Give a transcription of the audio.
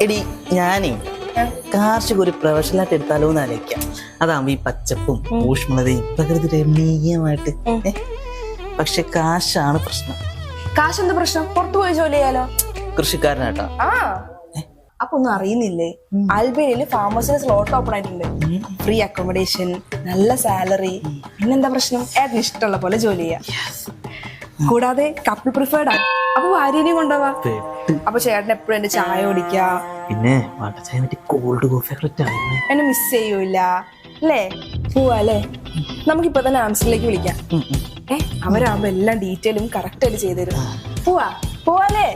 എടി ഞാനേ കാർഷിക ഒരു പ്രൊഫഷണലായിട്ട് എടുത്താലോ എന്ന് ആലോചിക്കാം. അതാകുമ്പോ ഈ പച്ചപ്പും ഊഷ്മളതയും പ്രകൃതി രമണീയമായിട്ട്. പക്ഷെ കാശാണ് പ്രശ്നം. കാശ് എന്ത് പ്രശ്നം? പുറത്തു പോയി ജോലി ചെയ്യാലോ. കൃഷിക്കാരനാട്ടാ. ആ അപ്പൊ ഒന്നും അറിയുന്നില്ലേ, അൽബേനിയയില് ഫാമേഴ്സിന് സ്ലോട്ട് ഓപ്പൺ ആയിട്ടുണ്ട്. ഫ്രീ അക്കോമഡേഷൻ, നല്ല സാലറി. പിന്നെന്താ പ്രശ്നം? ഏട്ടന് ഇഷ്ടമുള്ള പോലെ ജോലി ചെയ്യാം. കൂടാതെ കപ്പിൾ പ്രിഫേർഡ് ആണ്. അപ്പൊ ഭാര്യനെയും കൊണ്ടുപോവാ. അപ്പൊ ചേട്ടൻ എപ്പോഴും എന്റെ ചായ കുടിക്കാ. പിന്നെ കോൾഡ് കോഫി എന്നെ മിസ് ചെയ്യൂല അല്ലേ? പോവാല്ലേ? നമുക്കിപ്പോ തന്നെ ആംസ്റ്റർഡിലേക്ക് വിളിക്കാം. അവരാകുമ്പോ എല്ലാം ഡീറ്റെയിലും കറക്റ്റ് ആയിട്ട് ചെയ്തു തരും. പോവാല്ലേ?